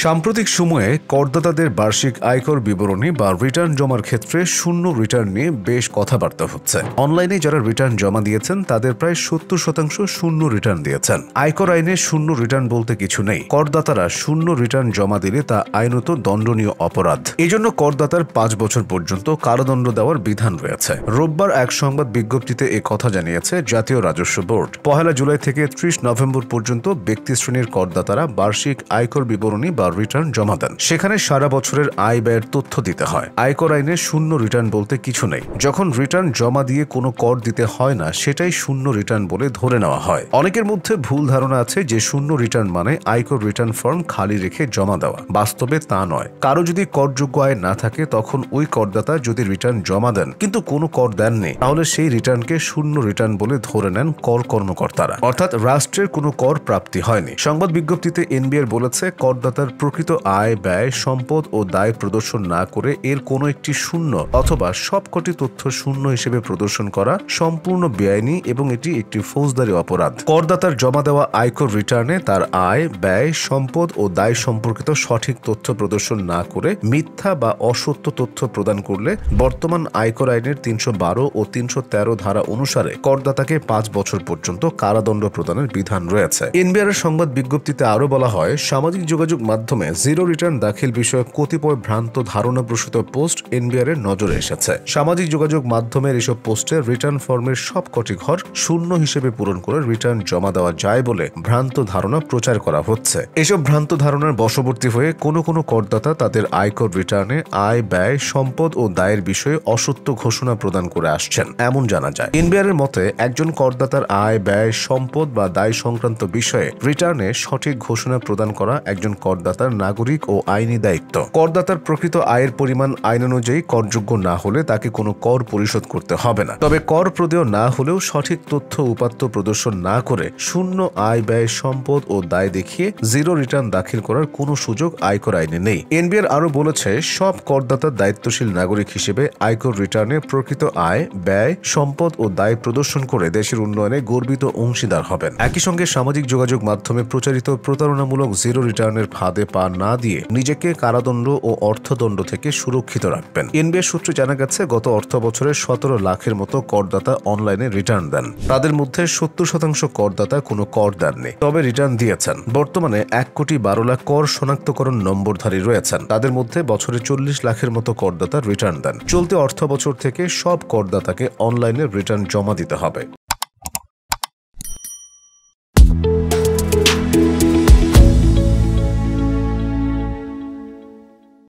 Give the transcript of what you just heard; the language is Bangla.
সাম্প্রতিক সময়ে করদাতাদের বার্ষিক আয়কর বিবরণী বা রিটার্ন জমার ক্ষেত্রে শূন্য রিটার্ন নিয়ে বেশ কথাবার্তা হচ্ছে। অনলাইনে যারা রিটার্ন জমা দিয়েছেন তাদের প্রায় ৭০% শূন্য রিটার্ন দিয়েছেন। আয়কর আইনে শূন্য রিটার্ন বলতে কিছু নেই। করদাতারা শূন্য রিটার্ন জমা দিলে তা আইনত দণ্ডনীয় অপরাধ। এজন্য করদাতার ৫ বছর পর্যন্ত কারাদণ্ড দেওয়ার বিধান রয়েছে। রোববার এক সংবাদ বিজ্ঞপ্তিতে এ কথা জানিয়েছে জাতীয় রাজস্ব বোর্ড। ১ জুলাই থেকে ৩০ নভেম্বর পর্যন্ত ব্যক্তিশ্রেণীর করদাতারা বার্ষিক আয়কর বিবরণী বা রিটার্ন জমা দেন। সেখানে সারা বছরের আয় ব্যয়ের তথ্য দিতে হয়। আয়কর আইনে শূন্য রিটার্ন বলতে কিছু নেই। যখন রিটার্ন জমা দিয়ে কোনো কর দিতে হয় না, সেটাই শূন্য রিটার্ন বলে ধরে নেওয়া হয়। অনেকের মধ্যে ভুল ধারণা আছে যে শূন্য রিটার্ন মানে আয়কর রিটার্ন ফর্ম খালি রেখে জমা দেওয়া। বাস্তবে তা নয়। কারো যদি করযোগ্য আয় না থাকে, তখন ওই করদাতা যদি রিটার্ন জমা দেন কিন্তু কোনো কর দেননি, তাহলে সেই রিটার্নকে শূন্য রিটার্ন বলে ধরে নেন কর কর্মকর্তারা। অর্থাৎ রাষ্ট্রের কোনো কর প্রাপ্তি হয়নি। সংবাদ বিজ্ঞপ্তিতে এনবিআর বলেছে, করদাতার প্রকৃত আয়, ব্যয়, সম্পদ ও দায় প্রদর্শন না করে এর কোনো একটি শূন্য অথবা সবকটি তথ্য শূন্য হিসেবে প্রদর্শন করা সম্পূর্ণ বেআইনি এবং এটি একটি ফৌজদারি অপরাধ। করদাতার জমা দেওয়া আয়কর রিটার্নে তার আয়, ব্যয়, সম্পদ ও দায় সম্পর্কিত সঠিক তথ্য প্রদর্শন না করে মিথ্যা বা অসত্য তথ্য প্রদান করলে বর্তমান আয়কর আইনের ৩১২ ও ৩১৩ ধারা অনুসারে করদাতাকে ৫ বছর পর্যন্ত কারাদণ্ড প্রদানের বিধান রয়েছে। এনবিআর এর সংবাদ বিজ্ঞপ্তিতে আরও বলা হয়, সামাজিক যোগাযোগ মাধ্যমে জিরো রিটার্ন দাখিল বিষয়ে কতিপয় ভ্রান্ত ধারণাপ্রসূত পোস্ট এনবিআর এর নজরে এসেছে। সামাজিক যোগাযোগ মাধ্যমের এসব পোস্টে রিটার্ন ফর্মের সবকটি ঘর শূন্য হিসেবে পূরণ করে রিটার্ন জমা দেওয়া যায় বলে ভ্রান্ত ধারণা প্রচার করা হচ্ছে। এসব ভ্রান্ত ধারণার বশবর্তী হয়ে কোনো কোনো করদাতা তাদের আয়কর রিটার্নে আয়, ব্যয়, সম্পদ ও দায়ের বিষয়ে অসত্য ঘোষণা প্রদান করে আসছেন এমন জানা যায়। এনবিআর এর মতে, একজন করদাতার আয়, ব্যয়, সম্পদ বা দায় সংক্রান্ত বিষয়ে রিটার্নে সঠিক ঘোষণা প্রদান করা একজন করদাতার নাগরিক ও আইনি দায়িত্ব। করদাতার প্রকৃত আয়ের পরিমাণ আইন অনুযায়ী করযোগ্য না হলে তাকে কোনো কর পরিশোধ করতে হবে না। তবে কর প্রদেয় না হলেও সঠিক তথ্য উপাত্ত প্রদর্শন না করে শূন্য আয়, ব্যয়, সম্পদ ও দায় দেখিয়ে জিরো রিটার্ন দাখিল করার কোনো সুযোগ আয়কর আইনে নেই। এনবিআর আরও বলেছে, সব করদাতা দায়িত্বশীল নাগরিক হিসেবে আয়কর রিটার্নে প্রকৃত আয়, ব্যয়, সম্পদ ও দায় প্রদর্শন করে দেশের উন্নয়নে গর্বিত অংশীদার হবেন। একই সঙ্গে সামাজিক যোগাযোগ মাধ্যমে প্রচারিত প্রতারণামূলক জিরো রিটার্নের ফাঁদে পা না দিয়ে নিজেকে কারাদণ্ড ও অর্থদণ্ড থেকে সুরক্ষিত রাখবেন। এনবিআর সূত্রে জানা গেছে, গত অর্থ বছরে ১৭ লাখের মতো করদাতা অনলাইনে রিটার্ন দেন। তাদের মধ্যে ৭০% করদাতা কোনো কর দেননি, তবে রিটার্ন দিয়েছেন। বর্তমানে ১,১২,০০,০০০ কর শনাক্তকরণ নম্বরধারী রয়েছেন। তাদের মধ্যে বছরে ৪০ লাখের মতো করদাতা রিটার্ন দেন। চলতি অর্থ বছর থেকে সব করদাতাকে অনলাইনে রিটার্ন জমা দিতে হবে।